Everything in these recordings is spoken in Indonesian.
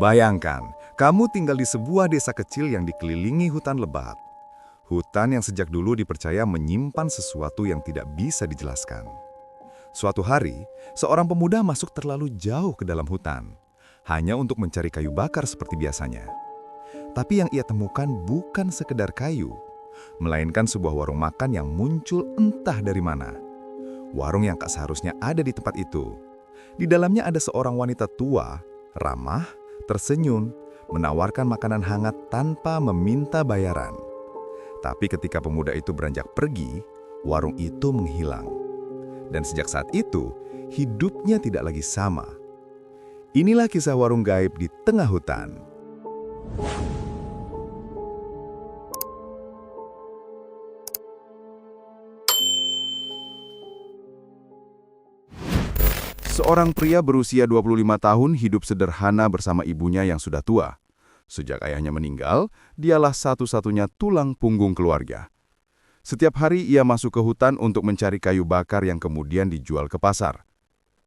Bayangkan, kamu tinggal di sebuah desa kecil yang dikelilingi hutan lebat. Hutan yang sejak dulu dipercaya menyimpan sesuatu yang tidak bisa dijelaskan. Suatu hari, seorang pemuda masuk terlalu jauh ke dalam hutan, hanya untuk mencari kayu bakar seperti biasanya. Tapi yang ia temukan bukan sekedar kayu, melainkan sebuah warung makan yang muncul entah dari mana. Warung yang tak seharusnya ada di tempat itu. Di dalamnya ada seorang wanita tua, ramah, tersenyum, menawarkan makanan hangat tanpa meminta bayaran. Tapi ketika pemuda itu beranjak pergi, warung itu menghilang. Dan sejak saat itu, hidupnya tidak lagi sama. Inilah kisah warung gaib di tengah hutan. Seorang pria berusia 25 tahun hidup sederhana bersama ibunya yang sudah tua. Sejak ayahnya meninggal, dialah satu-satunya tulang punggung keluarga. Setiap hari ia masuk ke hutan untuk mencari kayu bakar yang kemudian dijual ke pasar.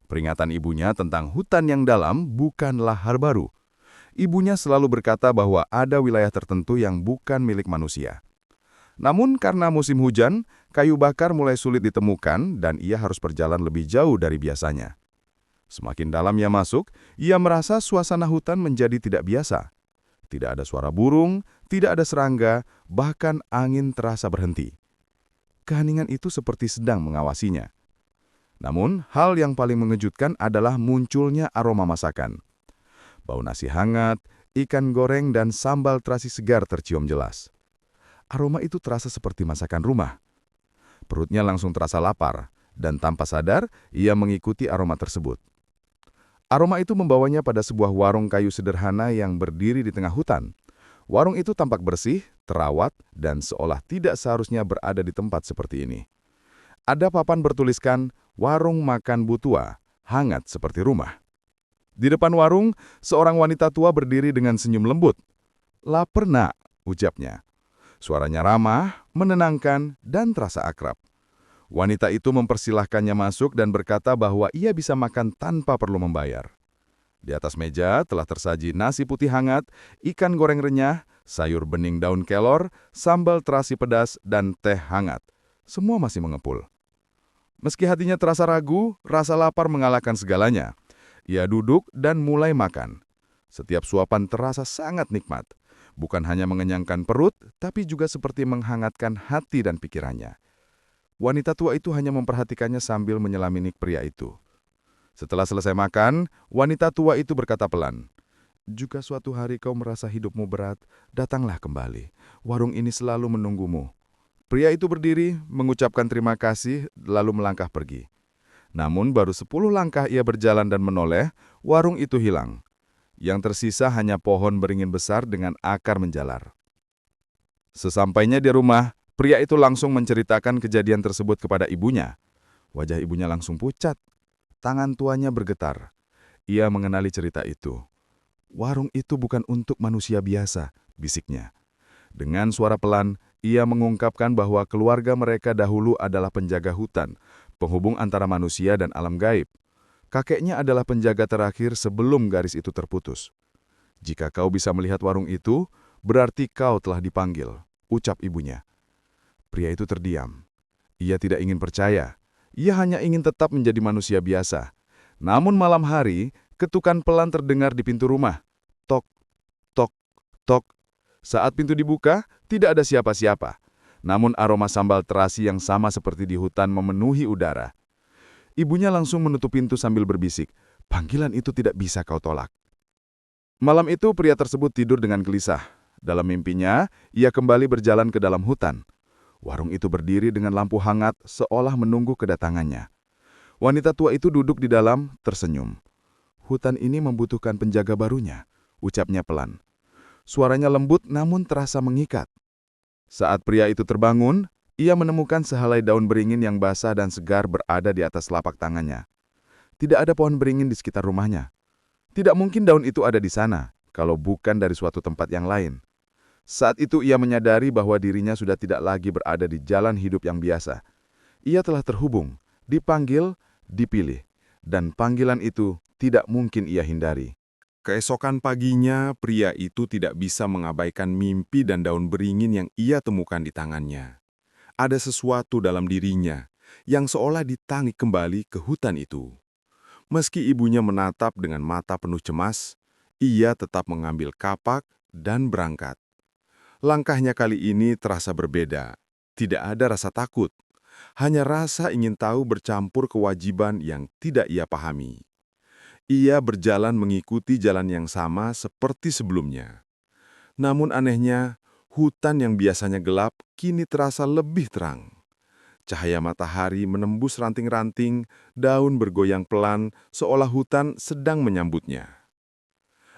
Peringatan ibunya tentang hutan yang dalam bukanlah hal baru. Ibunya selalu berkata bahwa ada wilayah tertentu yang bukan milik manusia. Namun karena musim hujan, kayu bakar mulai sulit ditemukan dan ia harus berjalan lebih jauh dari biasanya. Semakin dalam ia masuk, ia merasa suasana hutan menjadi tidak biasa. Tidak ada suara burung, tidak ada serangga, bahkan angin terasa berhenti. Keheningan itu seperti sedang mengawasinya. Namun, hal yang paling mengejutkan adalah munculnya aroma masakan. Bau nasi hangat, ikan goreng, dan sambal terasi segar tercium jelas. Aroma itu terasa seperti masakan rumah. Perutnya langsung terasa lapar, dan tanpa sadar, ia mengikuti aroma tersebut. Aroma itu membawanya pada sebuah warung kayu sederhana yang berdiri di tengah hutan. Warung itu tampak bersih, terawat, dan seolah tidak seharusnya berada di tempat seperti ini. Ada papan bertuliskan, "Warung Makan Butua, hangat seperti rumah." Di depan warung, seorang wanita tua berdiri dengan senyum lembut. "Laper nak," ucapnya. Suaranya ramah, menenangkan, dan terasa akrab. Wanita itu mempersilahkannya masuk dan berkata bahwa ia bisa makan tanpa perlu membayar. Di atas meja telah tersaji nasi putih hangat, ikan goreng renyah, sayur bening daun kelor, sambal terasi pedas, dan teh hangat. Semua masih mengepul. Meski hatinya terasa ragu, rasa lapar mengalahkan segalanya. Ia duduk dan mulai makan. Setiap suapan terasa sangat nikmat. Bukan hanya mengenyangkan perut, tapi juga seperti menghangatkan hati dan pikirannya. Wanita tua itu hanya memperhatikannya sambil menyelami pria itu. Setelah selesai makan, wanita tua itu berkata pelan, "Jika suatu hari kau merasa hidupmu berat, datanglah kembali. Warung ini selalu menunggumu." Pria itu berdiri, mengucapkan terima kasih, lalu melangkah pergi. Namun baru 10 langkah ia berjalan dan menoleh, warung itu hilang. Yang tersisa hanya pohon beringin besar dengan akar menjalar. Sesampainya di rumah, pria itu langsung menceritakan kejadian tersebut kepada ibunya. Wajah ibunya langsung pucat. Tangan tuanya bergetar. Ia mengenali cerita itu. "Warung itu bukan untuk manusia biasa," bisiknya. Dengan suara pelan, ia mengungkapkan bahwa keluarga mereka dahulu adalah penjaga hutan, penghubung antara manusia dan alam gaib. Kakeknya adalah penjaga terakhir sebelum garis itu terputus. "Jika kau bisa melihat warung itu, berarti kau telah dipanggil," ucap ibunya. Pria itu terdiam. Ia tidak ingin percaya. Ia hanya ingin tetap menjadi manusia biasa. Namun malam hari, ketukan pelan terdengar di pintu rumah. Tok, tok, tok. Saat pintu dibuka, tidak ada siapa-siapa. Namun aroma sambal terasi yang sama seperti di hutan memenuhi udara. Ibunya langsung menutup pintu sambil berbisik, "Panggilan itu tidak bisa kau tolak." Malam itu pria tersebut tidur dengan gelisah. Dalam mimpinya, ia kembali berjalan ke dalam hutan. Warung itu berdiri dengan lampu hangat seolah menunggu kedatangannya. Wanita tua itu duduk di dalam, tersenyum. "Hutan ini membutuhkan penjaga barunya," ucapnya pelan. Suaranya lembut namun terasa mengikat. Saat pria itu terbangun, ia menemukan sehelai daun beringin yang basah dan segar berada di atas telapak tangannya. Tidak ada pohon beringin di sekitar rumahnya. Tidak mungkin daun itu ada di sana, kalau bukan dari suatu tempat yang lain. Saat itu ia menyadari bahwa dirinya sudah tidak lagi berada di jalan hidup yang biasa. Ia telah terhubung, dipanggil, dipilih, dan panggilan itu tidak mungkin ia hindari. Keesokan paginya, pria itu tidak bisa mengabaikan mimpi dan daun beringin yang ia temukan di tangannya. Ada sesuatu dalam dirinya yang seolah ditarik kembali ke hutan itu. Meski ibunya menatap dengan mata penuh cemas, ia tetap mengambil kapak dan berangkat. Langkahnya kali ini terasa berbeda. Tidak ada rasa takut, hanya rasa ingin tahu bercampur kewajiban yang tidak ia pahami. Ia berjalan mengikuti jalan yang sama seperti sebelumnya. Namun anehnya, hutan yang biasanya gelap kini terasa lebih terang. Cahaya matahari menembus ranting-ranting, daun bergoyang pelan seolah hutan sedang menyambutnya.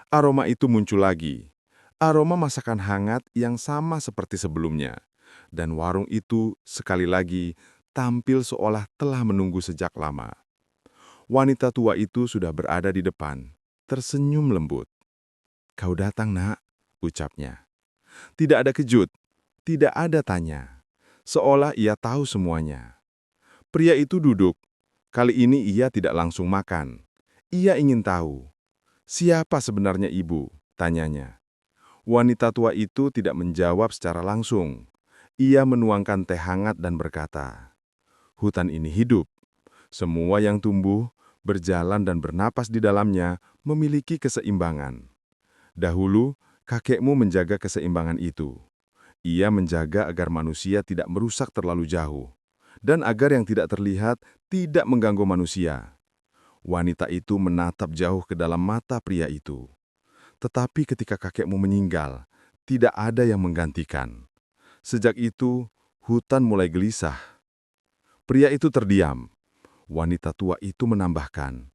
Aroma itu muncul lagi. Aroma masakan hangat yang sama seperti sebelumnya. Dan warung itu sekali lagi tampil seolah telah menunggu sejak lama. Wanita tua itu sudah berada di depan, tersenyum lembut. "Kau datang, Nak," ucapnya. Tidak ada kejut, tidak ada tanya. Seolah ia tahu semuanya. Pria itu duduk. Kali ini ia tidak langsung makan. Ia ingin tahu, siapa sebenarnya ibu? Tanyanya. Wanita tua itu tidak menjawab secara langsung. Ia menuangkan teh hangat dan berkata, "Hutan ini hidup. Semua yang tumbuh, berjalan dan bernapas di dalamnya memiliki keseimbangan. Dahulu, kakekmu menjaga keseimbangan itu. Ia menjaga agar manusia tidak merusak terlalu jauh, dan agar yang tidak terlihat tidak mengganggu manusia." Wanita itu menatap jauh ke dalam mata pria itu. Tetapi ketika kakekmu meninggal, tidak ada yang menggantikan. Sejak itu, hutan mulai gelisah. Pria itu terdiam. Wanita tua itu menambahkan,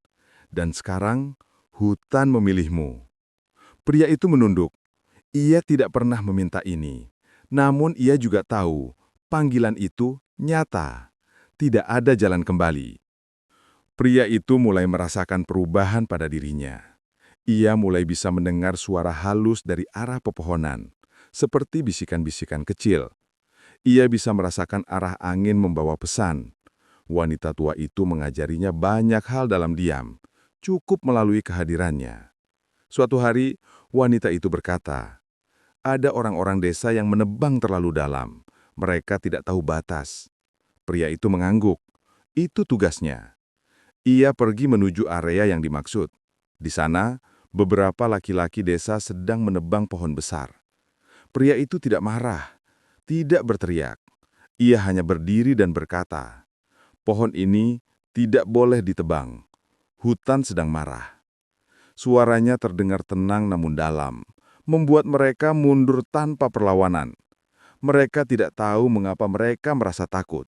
"Dan sekarang, hutan memilihmu." Pria itu menunduk. Ia tidak pernah meminta ini. Namun ia juga tahu, panggilan itu nyata. Tidak ada jalan kembali. Pria itu mulai merasakan perubahan pada dirinya. Ia mulai bisa mendengar suara halus dari arah pepohonan, seperti bisikan-bisikan kecil. Ia bisa merasakan arah angin membawa pesan. Wanita tua itu mengajarinya banyak hal dalam diam, cukup melalui kehadirannya. Suatu hari, wanita itu berkata, "Ada orang-orang desa yang menebang terlalu dalam. Mereka tidak tahu batas." Pria itu mengangguk. Itu tugasnya. Ia pergi menuju area yang dimaksud. Di sana, beberapa laki-laki desa sedang menebang pohon besar. Pria itu tidak marah, tidak berteriak. Ia hanya berdiri dan berkata, "Pohon ini tidak boleh ditebang. Hutan sedang marah." Suaranya terdengar tenang namun dalam, membuat mereka mundur tanpa perlawanan. Mereka tidak tahu mengapa mereka merasa takut.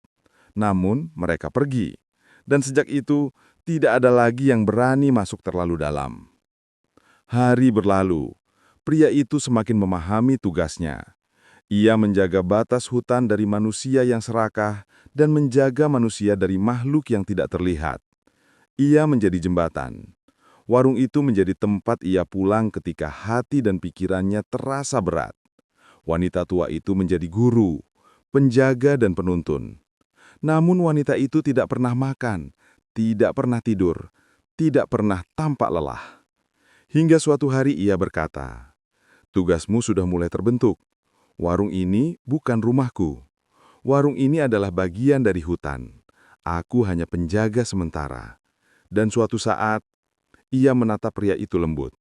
Namun, mereka pergi. Dan sejak itu, tidak ada lagi yang berani masuk terlalu dalam. Hari berlalu. Pria itu semakin memahami tugasnya. Ia menjaga batas hutan dari manusia yang serakah dan menjaga manusia dari makhluk yang tidak terlihat. Ia menjadi jembatan. Warung itu menjadi tempat ia pulang ketika hati dan pikirannya terasa berat. Wanita tua itu menjadi guru, penjaga dan penuntun. Namun wanita itu tidak pernah makan, tidak pernah tidur, tidak pernah tampak lelah. Hingga suatu hari ia berkata, "Tugasmu sudah mulai terbentuk. Warung ini bukan rumahku. Warung ini adalah bagian dari hutan. Aku hanya penjaga sementara." Dan suatu saat, ia menatap pria itu lembut.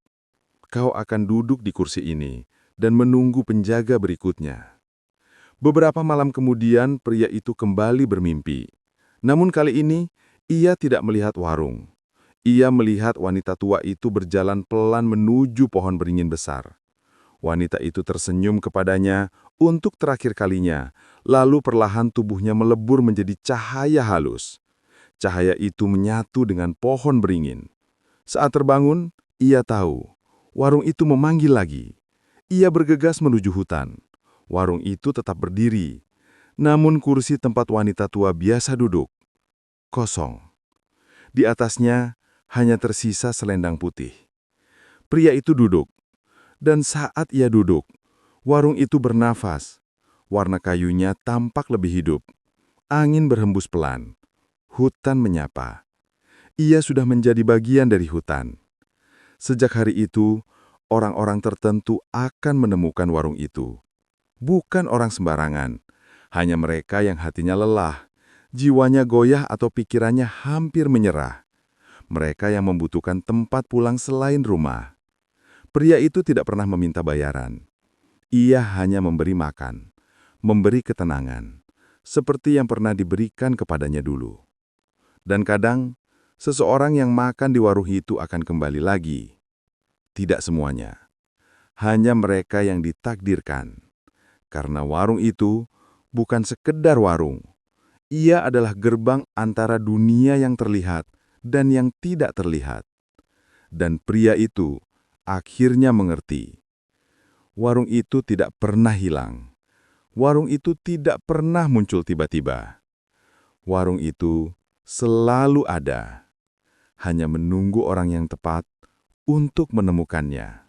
"Kau akan duduk di kursi ini dan menunggu penjaga berikutnya." Beberapa malam kemudian, pria itu kembali bermimpi. Namun kali ini, ia tidak melihat warung. Ia melihat wanita tua itu berjalan pelan menuju pohon beringin besar. Wanita itu tersenyum kepadanya untuk terakhir kalinya, lalu perlahan tubuhnya melebur menjadi cahaya halus. Cahaya itu menyatu dengan pohon beringin. Saat terbangun, ia tahu, warung itu memanggil lagi. Ia bergegas menuju hutan. Warung itu tetap berdiri, namun kursi tempat wanita tua biasa duduk kosong. Di atasnya hanya tersisa selendang putih. Pria itu duduk, dan saat ia duduk, warung itu bernafas. Warna kayunya tampak lebih hidup. Angin berhembus pelan. Hutan menyapa. Ia sudah menjadi bagian dari hutan. Sejak hari itu, orang-orang tertentu akan menemukan warung itu. Bukan orang sembarangan, hanya mereka yang hatinya lelah, jiwanya goyah atau pikirannya hampir menyerah. Mereka yang membutuhkan tempat pulang selain rumah. Pria itu tidak pernah meminta bayaran. Ia hanya memberi makan, memberi ketenangan, seperti yang pernah diberikan kepadanya dulu. Dan kadang, seseorang yang makan di warung itu akan kembali lagi. Tidak semuanya. Hanya mereka yang ditakdirkan. Karena warung itu bukan sekedar warung. Ia adalah gerbang antara dunia yang terlihat dan yang tidak terlihat. Dan pria itu akhirnya mengerti. Warung itu tidak pernah hilang. Warung itu tidak pernah muncul tiba-tiba. Warung itu selalu ada. Hanya menunggu orang yang tepat untuk menemukannya.